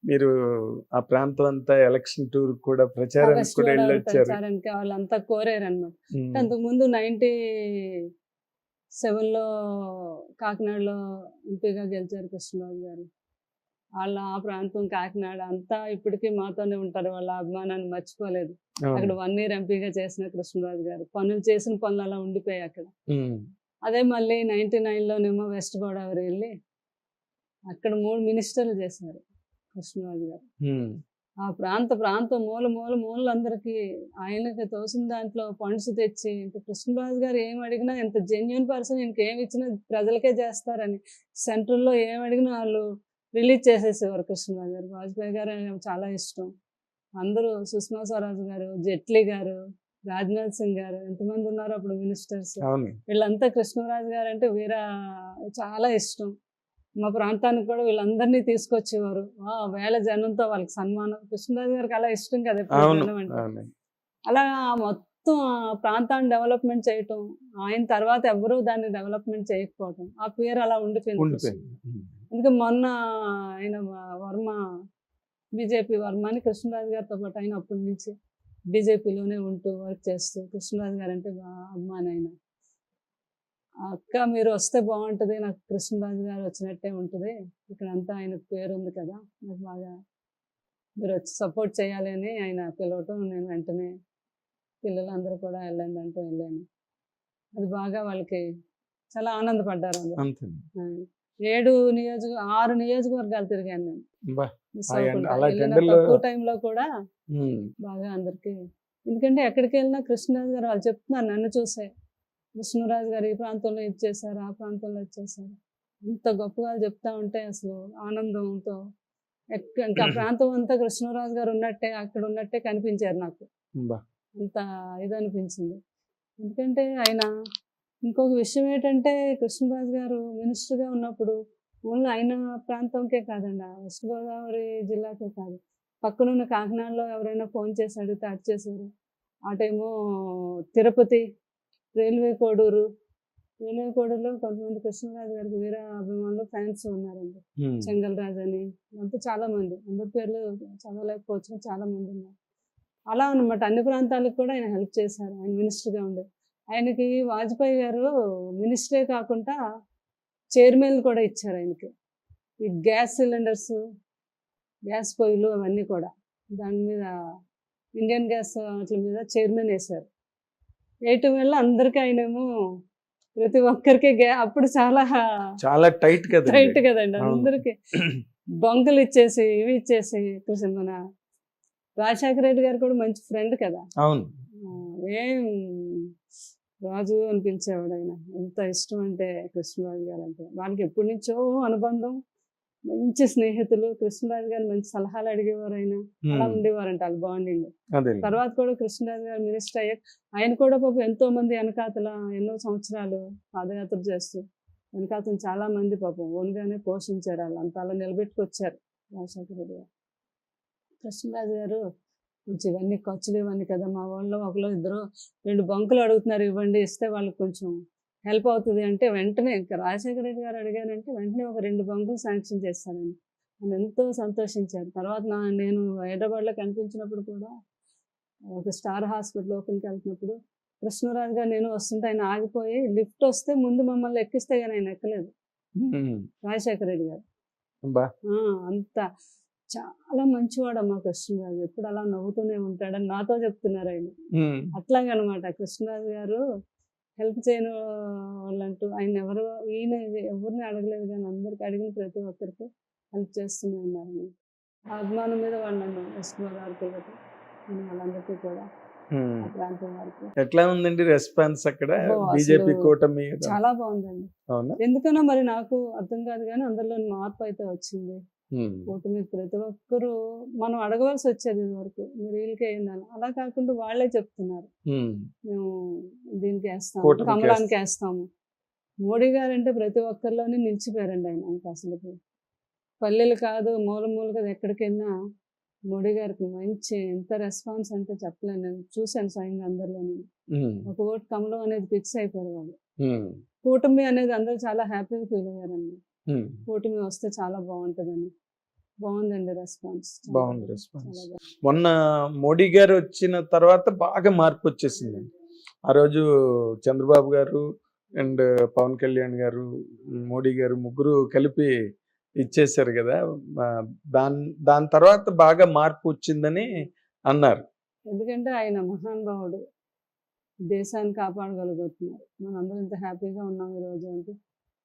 మీరు ఆ ప్రాంతం అంతా ఎలక్షన్ టూర్ కూడా ప్రచారానికి వెస్ట్ కూడా గోదావరి వెళ్ళొచ్చారు. ప్రచారానికి వాళ్ళంతా కోరారనమాట. ఉమ్, అంతకుముందు 97లో కాకినాడలో ఎంపీగా గెలిచారు కృష్ణరాజు గారు. వాళ్ళ ఆ ప్రాంతం కాకినాడ అంతా ఇప్పటికీ మాతోనే ఉంటారు. వాళ్ళ అభిమానాన్ని మర్చిపోలేదు. అక్కడ అవును. 1 year ఎంపీగా చేసిన కృష్ణరాజు గారు పనులు చేసిన పనులు అలా ఉండిపోయాయి అక్కడ. ఉమ్, అదే మళ్ళీ 99లోనేమో వెస్ట్ గోదావరి వెళ్ళి అక్కడ 3 మినిస్టర్లు చేశారు కృష్ణరాజు గారు. ఉమ్, ఆ ప్రాంతం మూలందరికీ ఆయనకి తోసిన దాంట్లో ఫండ్స్ తెచ్చి, ఇంకా కృష్ణరాజు గారు ఏం అడిగినా ఎంత జెన్యున్ పర్సన్, ఇంకేమి ఇచ్చినా ప్రజలకే చేస్తారని సెంట్రల్లో ఏం అడిగినా వాళ్ళు రిలీజ్ చేసేసేవారు కృష్ణరాజు గారు. వాజ్పేయి గారు నాకు చాలా ఇష్టం. అందరూ సుష్మా స్వరాజ్ గారు, జైట్లీ గారు, రాజ్నాథ్ సింగ్ గారు ఎంతమంది ఉన్నారు అప్పుడు మినిస్టర్స్. అవును. వీళ్ళంతా కృష్ణరాజు గారు అంటే చాలా ఇష్టం. మా ప్రాంతానికి కూడా వీళ్ళందరినీ తీసుకొచ్చేవారు. వేల జనంతో వాళ్ళకి సన్మానం. కృష్ణరాజు గారికి అలా ఇష్టం కదా ఎప్పుడు అవును. జనం అంటే. అవును. అలా మొత్తం ఆ ప్రాంతాన్ని డెవలప్మెంట్ చేయటం, ఆయన తర్వాత ఎవరూ దాన్ని డెవలప్మెంట్ చేయకపోవటం, ఆ పేరు అలా ఉండిపోయింది. ఉండిపోయింది. అందుకే మొన్న ఆయన వర్మ బీజేపీ వర్మ అని కృష్ణరాజు గారితో పాటు ఆయన అప్పటి నుంచి బీజేపీలోనే ఉంటూ వర్క్ చేస్తూ కృష్ణరాజు గారు అంటే అభిమాని ఆయన. అక్క మీరు వస్తే బాగుంటుంది, నాకు కృష్ణరాజు గారు వచ్చినట్టే ఉంటుంది, ఇక్కడంతా ఆయనకు పేరు ఉంది కదా, నాకు బాగా మీరు వచ్చి సపోర్ట్ చేయాలి అని ఆయన పిలవటం, నేను వెంటనే పిల్లలందరూ కూడా వెళ్ళండి అంటూ వెళ్ళాను. అది బాగా వాళ్ళకి చాలా ఆనందపడ్డారు అందరూ. అంతే. 6 నియోజకవర్గాలు తిరిగాను నేను. బా, మిస్ ఆ అవ్వకుండా. అలా వెళ్ళిన టెండర్లో తక్కువ టైంలో కూడా ఉమ్, బాగా అందరికీ, ఎందుకంటే ఎక్కడికి వెళ్ళినా కృష్ణరాజు గారు వాళ్ళు చెప్తున్నారు నన్ను చూసే, కృష్ణరాజు గారు ఈ ప్రాంతంలో ఇది చేశారు, ఆ ప్రాంతంలో ఇది చేశారు, ఇంత గొప్పగా చెప్తా ఉంటే అసలు ఆనందంతో ఇంకా ఆ ప్రాంతం అంతా కృష్ణరాజు గారు ఉన్నట్టే అక్కడ ఉన్నట్టే కనిపించారు నాకు. బా, అంత ఇది అనిపించింది. ఎందుకంటే ఆయన ఇంకొక విషయం ఏంటంటే కృష్ణరాజు గారు మినిస్టర్గా ఉన్నప్పుడు ఓన్లీ ఆయన ప్రాంతంకే కాదండి, ఆ వెస్ట్ గోదావరి జిల్లాకే కాదు, పక్కనున్న కాకినాడలో ఎవరైనా ఫోన్ చేసి అడిగితే అది చేశారు. ఆ టైము తిరుపతి, రైల్వే కోడూరులో కొంతమంది కృష్ణరాజు గారికి వీర అభిమానులు ఫ్యాన్స్ ఉన్నారండి. ఉమ్, చెంగల్రాజు అని అంతా చాలా మంది, అందరి పేర్లు చదవలేకపోవచ్చు, చాలా మంది ఉన్నారు. అలా అన్నమాట అన్ని ప్రాంతాలకు కూడా ఆయన హెల్ప్ చేశారు ఆయన మినిస్టర్గా ఉండే. ఆయనకి వాజ్పేయి గారు మినిస్టరే కాకుండా చైర్మన్ కూడా ఇచ్చారు ఆయనకి. ఈ గ్యాస్ సిలిండర్స్, గ్యాస్ పొయ్యిలు అవన్నీ కూడా దాని మీద ఇండియన్ గ్యాస్ వాటి మీద చైర్మన్ వేశారు. వేయటం వల్ల అందరికీ ఆయనేమో ప్రతి ఒక్కరికి అప్పుడు చాలా టైట్ కదా. టైట్ కదండి అందరికి. బంకులు ఇచ్చేసి ఇవి ఇచ్చేసి మన రాజశేఖర రెడ్డి గారు కూడా మంచి ఫ్రెండ్ కదా. అవును. ఏం రాజు అని పిలిచేవాడు ఆయన. ఎంత ఇష్టం అంటే కృష్ణరాజు గారు అంటే వాళ్ళకి ఎప్పటి నుంచో అనుబంధం, మంచి స్నేహితులు. కృష్ణరాజు గారు మంచి సలహాలు అడిగేవారు ఆయన, అలా ఉండేవారంట వాళ్ళ బాండింగ్. తర్వాత కూడా కృష్ణరాజు గారు మినిస్టర్ అయ్యాక ఆయన కూడా పాపం ఎంతో మంది వెనకాతల ఎన్నో సంవత్సరాలు పాదయాత్ర చేస్తూ వెనకాతలు చాలా మంది పాపం ఓన్గానే పోషించారు, వాళ్ళు అంత అలా నిలబెట్టుకొచ్చారు రాజశేఖర రెడ్డి గారు. కృష్ణరాజు గారు కొంచెం ఇవన్నీ ఖర్చులు ఇవన్నీ కదా, మా వాళ్ళు 1-2 బంకులు అడుగుతున్నారు, ఇవ్వండి, ఇస్తే వాళ్ళకి కొంచెం హెల్ప్ అవుతుంది అంటే వెంటనే ఇంకా రాజశేఖర రెడ్డి గారు అడిగారంటే వెంటనే ఒక 2 బంకులు శాంక్షన్ చేస్తానండి. ఆయన ఎంతో సంతోషించారు. తర్వాత నేను హైదరాబాద్లో కనిపించినప్పుడు కూడా ఒక స్టార్ హాస్పిటల్ ఓపెన్కి వెళ్తున్నప్పుడు కృష్ణరాజు గారు నేను వస్తుంటే ఆయన ఆగిపోయి లిఫ్ట్ వస్తే ముందు మమ్మల్ని ఎక్కిస్తే కానీ ఆయన ఎక్కలేదు రాజశేఖర రెడ్డి గారు. అంత చాలా మంచివాడు అమ్మా కృష్ణరాజు, ఎప్పుడు అలా నవ్వుతూనే ఉంటాడని నాతో చెప్తున్నారు ఆయన. అట్లాగనమాట కృష్ణరాజు గారు హెల్ప్ చేయని వాళ్ళంటూ ఆయన ఎవరిని అడగలేదు, కానీ అందరికి అడిగిన ప్రతి ఒక్కరికి హెల్ప్ చేస్తూనే ఉన్నారు. ఆ అభిమానం మీద వాళ్ళు నన్ను వెస్ట్ గోదావరి పిల్లలు వాళ్ళందరికీ కూడా ఆ ప్రాంతం వారికి. ఎట్లా ఉందండి రెస్పాన్స్ అక్కడ బీజేపీ కూటమి? చాలా బాగుందండి. ఎందుకనో మరి నాకు అర్థం కాదు, కానీ అందరిలో మార్పు అయితే వచ్చింది. కూటమి ప్రతి ఒక్కరు మనం అడగవలసి వచ్చేది వరకు మీరు వీళ్ళకి అయిందని, అలా కాకుండా వాళ్ళే చెప్తున్నారు మేము దీనికి వేస్తాము, కమలానికి వేస్తాము. మోడీ గారు అంటే ప్రతి ఒక్కరిలోనే నిలిచిపోయారండి ఆయన. ఇంకా అసలు పల్లెలు కాదు మూలగా ఎక్కడికైనా మోడీ గారికి మంచి ఎంత రెస్పాన్స్ అంటే చెప్పలేను. నేను చూశాను స్వయంగా అందరిలోనే. ఒక ఓటు కమలం అనేది ఫిక్స్ అయిపోయారు వాళ్ళు. కూటమి అనేది అందరూ చాలా హ్యాపీగా ఫీల్ అయ్యారండి, కూటమి వస్తే చాలా బాగుంటుందని. బాగుందండి రెస్పాన్స్. బాగుంది రెస్పాన్స్. మొన్న మోడీ గారు వచ్చిన తర్వాత బాగా మార్పు వచ్చేసిందండి. ఆ రోజు చంద్రబాబు గారు అండ్ పవన్ కళ్యాణ్ గారు, మోడీ గారు ముగ్గురు కలిపి ఇచ్చేశారు కదా. దాని దాని తర్వాత బాగా మార్పు వచ్చిందని అన్నారు. ఎందుకంటే ఆయన మహానుభావుడు, దేశాన్ని కాపాడగలుగుతున్నారు. మనందరం ఇంత హ్యాపీగా ఉన్నాం ఈరోజు అంటే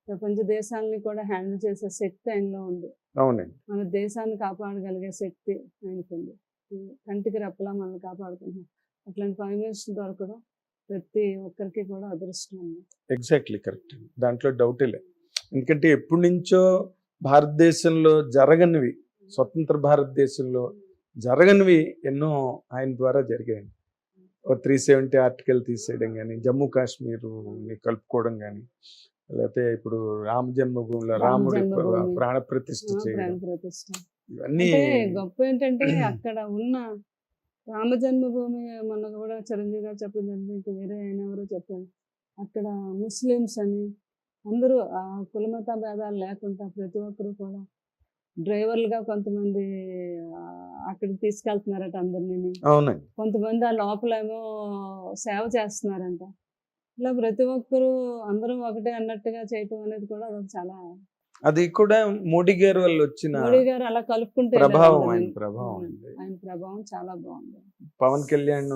ప్రపంచ దేశాలని కూడా హ్యాండిల్ చేసే శక్తి ఆయనలో ఉంది. అవునండి. మన దేశాన్ని కాపాడగలిగే శక్తి ఆయనకుంది. కంటికి రెప్పలా మనల్ని కాపాడుకుంటున్నాం. అట్లాంటి ప్రైమ్ మినిస్టర్ దొరకడం ప్రతి ఒక్కరికి కూడా అదృష్టం ఉంది. Exactly correct. దాంట్లో డౌటే లేదు. ఎందుకంటే ఎప్పటి నుంచో భారతదేశంలో జరగనివి, స్వతంత్ర భారతదేశంలో జరగనివి ఎన్నో ఆయన ద్వారా జరిగాయండి. 370 ఆర్టికల్ తీసేయడం కానీ, జమ్మూ కాశ్మీరుని కలుపుకోవడం కానీ, లేకపోతే ఇప్పుడు రామ జన్మభూమిలో రాముడి జన్మభూమి. ప్రాణ ప్రతిష్ఠ చేయడం, ప్రాణ ప్రతిష్ఠ ఇవన్నీ అంటే గొప్ప ఏంటంటే అక్కడ ఉన్న రామ జన్మభూమి మొన్న కూడా చిరంజీవి గారు చెప్పిందంటే ఇంకా వేరే ఆయన ఎవరో చెప్పారు. అక్కడ ముస్లిమ్స్ అని అందరూ ఆ కులమత భేదాలు లేకుండా ప్రతి ఒక్కరు కూడా డ్రైవర్లుగా కొంతమంది అక్కడికి తీసుకెళ్తున్నారట అందరినీ. అవునండి. కొంతమంది ఆ లోపలేమో సేవ చేస్తున్నారంట. ఇలా ప్రతి ఒక్కరు అందరూ ఒకటే అన్నట్టుగా చేయటం అనేది కూడా అదొక చాలా అది కూడా మోడీ గారు వల్ల వచ్చిన మోడీ గారు అలా కలుపుకుంటే ప్రభావం, ఆయన ప్రభావం. ఆయన ప్రభావం చాలా బాగుంది. పవన్ కళ్యాణ్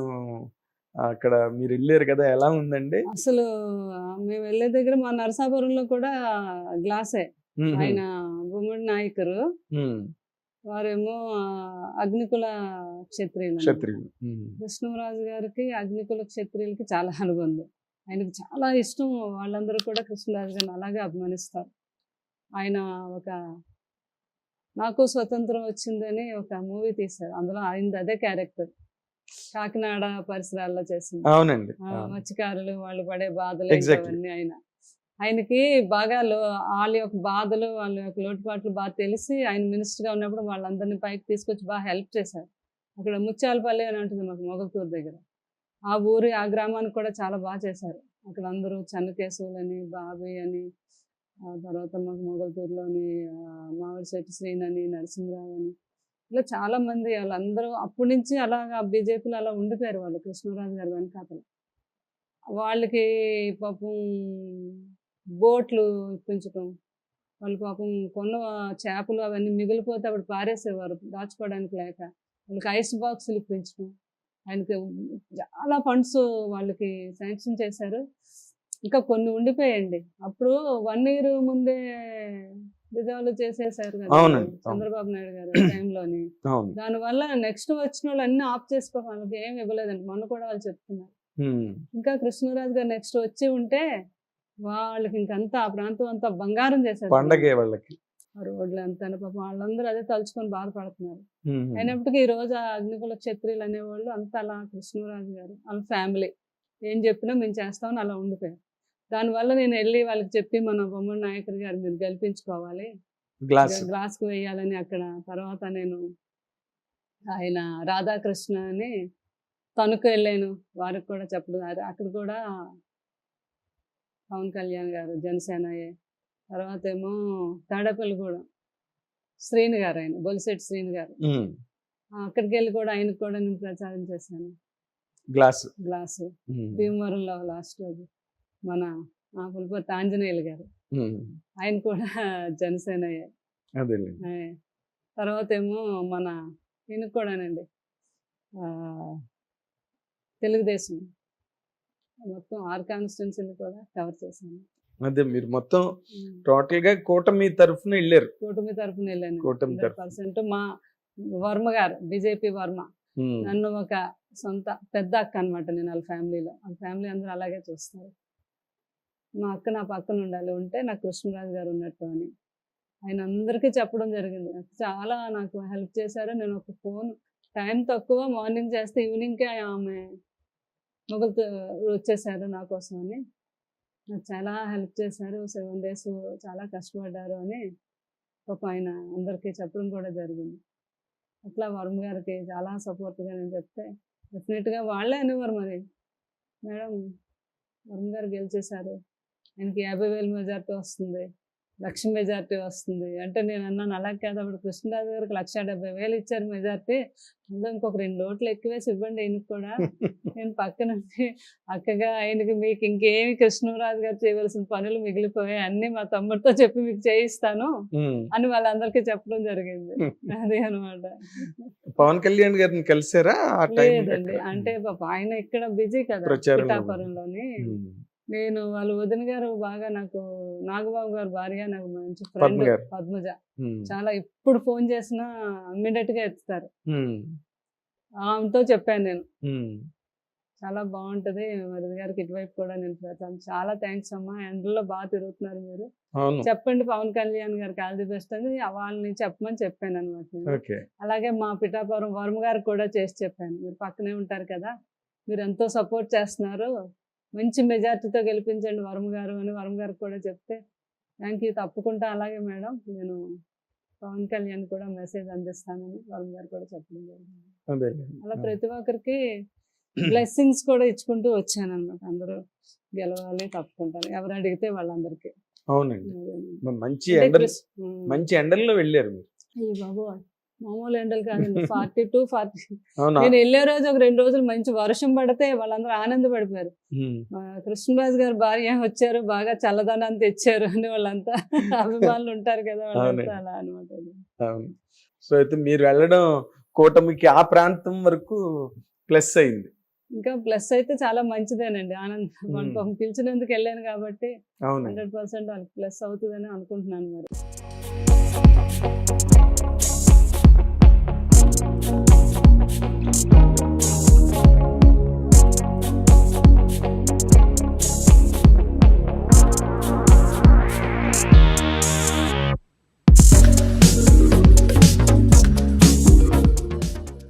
అక్కడ మీరు వెళ్ళారు కదా, ఎలా ఉందండి? అసలు మేము వెళ్ళే దగ్గర మా నరసాపురంలో కూడా గ్లాసే. ఆయన గుమ్మడి నాయకురు, వారేమో అగ్నికుల క్షత్రియులు. కృష్ణరాజు గారికి అగ్నికుల క్షత్రియులకి చాలా అనుబంధం. ఆయనకు చాలా ఇష్టం. వాళ్ళందరూ కూడా కృష్ణరాజు గారిని అలాగే అభిమానిస్తారు. ఆయన ఒక నాకు స్వతంత్రం వచ్చిందని ఒక మూవీ తీశారు. అందులో ఆయన అదే క్యారెక్టర్ కాకినాడ పరిసరాల్లో చేసింది. అవునండి. మత్స్యకారులు వాళ్ళు పడే బాధలు అవన్నీ ఆయనకి బాగా వాళ్ళ యొక్క బాధలు, వాళ్ళ యొక్క లోటుపాట్లు బాగా తెలిసి ఆయన మినిస్టర్గా ఉన్నప్పుడు వాళ్ళందరినీ పైకి తీసుకొచ్చి బాగా హెల్ప్ చేశారు. అక్కడ ముత్యాలపల్లి అని ఉంటుంది మాకు మొగల్తూరు దగ్గర. ఆ ఊరి ఆ గ్రామానికి కూడా చాలా బాగా చేశారు. అక్కడ అందరూ చెన్నకేశవులని, బాబీ అని, ఆ తర్వాత మాకు మొగల్తూరులోని మామిడిశెట్టి శ్రీనని, నరసింహరావు అని, ఇలా చాలా మంది వాళ్ళందరూ అప్పటి నుంచి అలాగా బీజేపీలో అలా ఉండిపోయారు. వాళ్ళు కృష్ణరాజు గారు వెనకాతలు వాళ్ళకి పాపం బోట్లు ఇప్పించటం, వాళ్ళు పాపం కొన్న చేపలు అవన్నీ మిగిలిపోతే అప్పుడు పారేసేవారు దాచుకోవడానికి లేక, వాళ్ళకి ఐస్ బాక్సులు ఇప్పించడం. ఆయనకి చాలా ఫండ్స్ వాళ్ళకి శాంక్షన్ చేశారు. ఇంకా కొన్ని ఉండిపోయాయండి. అప్పుడు 1 year ముందే రిజర్వ్లు చేసేసారు కదా చంద్రబాబు నాయుడు గారు టైంలోని. దానివల్ల నెక్స్ట్ వచ్చిన వాళ్ళు అన్ని ఆఫ్ చేసుకోవాలి, వాళ్ళకి ఏమి ఇవ్వలేదండి. మొన్న కూడా వాళ్ళు చెప్తున్నారు. ఇంకా కృష్ణరాజు గారు నెక్స్ట్ వచ్చి ఉంటే వాళ్ళకి ఇంకంతా ఆ ప్రాంతం అంతా బంగారం చేశారు. పండగే వాళ్ళకి రోడ్లు అంతా పాపం వాళ్ళందరూ అదే తలుచుకొని బాధపడుతున్నారు. అయినప్పటికీ ఈ రోజు ఆ అగ్నికుల క్షత్రియులు అనేవాళ్ళు అంతా అలా కృష్ణరాజు గారు వాళ్ళ ఫ్యామిలీ ఏం చెప్పినా మేము చేస్తామని అలా ఉండిపోయారు. దానివల్ల నేను వెళ్ళి వాళ్ళకి చెప్పి మన బొమ్మడి నాయకుడు గారు మీరు గెలిపించుకోవాలి, గ్లాస్కి వేయాలని అక్కడ. తర్వాత నేను ఆయన రాధాకృష్ణ అని తణుకు వెళ్ళాను, వారికి కూడా చెప్పడం. అక్కడ కూడా పవన్ కళ్యాణ్ గారు జనసేనయే. తర్వాత ఏమో తాడేపల్లిగూడెం శ్రీని గారు, ఆయన బొలిశెట్టి శ్రీని గారు, అక్కడికి వెళ్ళి కూడా ఆయనకు కూడా నేను ప్రచారం చేశాను. గ్లాసు భీమవరంలో లాస్ట్ రోజు మన పులిపర్తి ఆంజనేయులు గారు, ఆయన కూడా జనసేనయే. తర్వాత ఏమో మన ఈయనకు కూడానండి తెలుగుదేశం మొత్తం 6 కాన్స్టిట్యున్సీలు కూడా కవర్ చేశాను. అదే మీరు మొత్తం టోటల్ గా కూటమి తరఫున వెళ్ళారు. కూటమి తరఫున వెళ్ళాను. 100% మా వర్మ గారు, బీజేపీ వర్మ, నన్ను ఒక సొంత పెద్ద అక్క అనమాట. నేను వాళ్ళ ఫ్యామిలీలో, వాళ్ళ ఫ్యామిలీ అందరూ అలాగే చూస్తారు. మా అక్క నా పక్కన ఉండాలి, ఉంటే నాకు కృష్ణరాజు గారు ఉన్నట్టు అని ఆయన అందరికీ చెప్పడం జరిగింది. చాలా నాకు హెల్ప్ చేశారు. నేను ఒక ఫోన్ టైం తక్కువ, మార్నింగ్ చేస్తే ఈవినింగ్కే ఆమె మొగలు వచ్చేసారు నా కోసం అని. నాకు చాలా హెల్ప్ చేశారు. 7 days చాలా కష్టపడ్డారు అని పాప ఆయన అందరికీ చెప్పడం కూడా జరిగింది. అట్లా వర్మ గారికి చాలా సపోర్ట్గా నేను చెప్తే డెఫినెట్గా వాళ్ళే అనేవారు, మరి మేడం వర్మ గారు గెలిచేశారు, ఆయనకి 50,000 మెజార్టీ వస్తుంది, లక్ష మెజార్టీ వస్తుంది అంటే నేను అన్నాను అలా కాదు, అప్పుడు కృష్ణరాజు గారికి 1,70,000 ఇచ్చారు మెజార్టీ, అందులో ఇంకొక 2 ఓట్లు ఎక్కువేసి ఇవ్వండి ఆయనకి కూడా. నేను పక్క నుండి అక్కగా ఆయనకి మీకు ఇంకేమి కృష్ణరాజు గారు చేయవలసిన పనులు మిగిలిపోయాయి, అన్ని మా తమ్ముడితో చెప్పి మీకు చేయిస్తాను అని వాళ్ళందరికీ చెప్పడం జరిగింది. అదే అనమాట. పవన్ కళ్యాణ్ గారిని కలిసారా ఆ టైం? లేదండి, అంటే పాపం ఆయన ఇక్కడ బిజీ కదా ప్రచారంలో. పిఠాపురంలోని. నేను వాళ్ళ వదిన గారు బాగా నాకు, నాగబాబు గారు భార్య నాకు మంచి పద్మ ఫ్రెండ్ గారు. పద్మజ, చాలా ఎప్పుడు ఫోన్ చేసినా ఇమ్మీడియట్ గా ఎత్తుతారు. ఆమెతో చెప్పాను నేను, చాలా బాగుంటది మరిది గారికి ఇటువైపు కూడా నేను పెడతాను, చాలా థ్యాంక్స్ అమ్మా, ఎండలో బాగా తిరుగుతున్నారు మీరు, అవును. చెప్పండి పవన్ కళ్యాణ్ గారికి ఆల్ ది బెస్ట్ అని వాళ్ళని చెప్పమని చెప్పాను అనమాట. ఓకే. అలాగే మా పిఠాపురం వర్మ గారికి కూడా చేసి చెప్పాను, మీరు పక్కనే ఉంటారు కదా, మీరు ఎంతో సపోర్ట్ చేస్తున్నారు, మంచి మెజార్టీతో గెలిపించండి వర్మ గారు అని వర్మ గారికి కూడా చెప్తే, థ్యాంక్ యూ, తప్పకుండా అలాగే మేడం, నేను పవన్ కళ్యాణ్ కూడా మెసేజ్ అందిస్తానని వర్మ గారు కూడా చెప్పడం జరిగింది. అదే. అలా ప్రతి ఒక్కరికి బ్లెస్సింగ్స్ కూడా ఇచ్చుకుంటూ వచ్చాను అనమాట. అందరూ గెలవాలి తప్పుకుంటాను, ఎవరు అడిగితే వాళ్ళందరికీ. అవునండి. మంచి అంటే ఎండలు, మంచి ఎండల్లో వెళ్ళారు మీరు. అయ్యి బాబు మామూలు ఎండలు కాదండి, 42, 40. అవునా? నేను వెళ్ళే రోజు ఒక 2 రోజులు మంచి వర్షం పడితే వాళ్ళందరూ ఆనందపడిపోయారు, కృష్ణరాజు గారు భార్య వచ్చారు, బాగా చల్లదనాన్ని తెచ్చారు అని వాళ్ళంతా అభిమానులు ఉంటారు కదా వాళ్ళంతా, అలా అనమాట. అవును. సో అయితే మీరు వెళ్ళడం కూటమికి ఆ ప్రాంతం వరకు ప్లస్ అయింది. ఇంకా ప్లస్ అయితే చాలా మంచిదేనండి, ఆనందం పిలిచినందుకు వెళ్ళాను కాబట్టి అవును. 100% వాళ్ళకి ప్లస్ అవుతుందని అనుకుంటున్నాను మరి.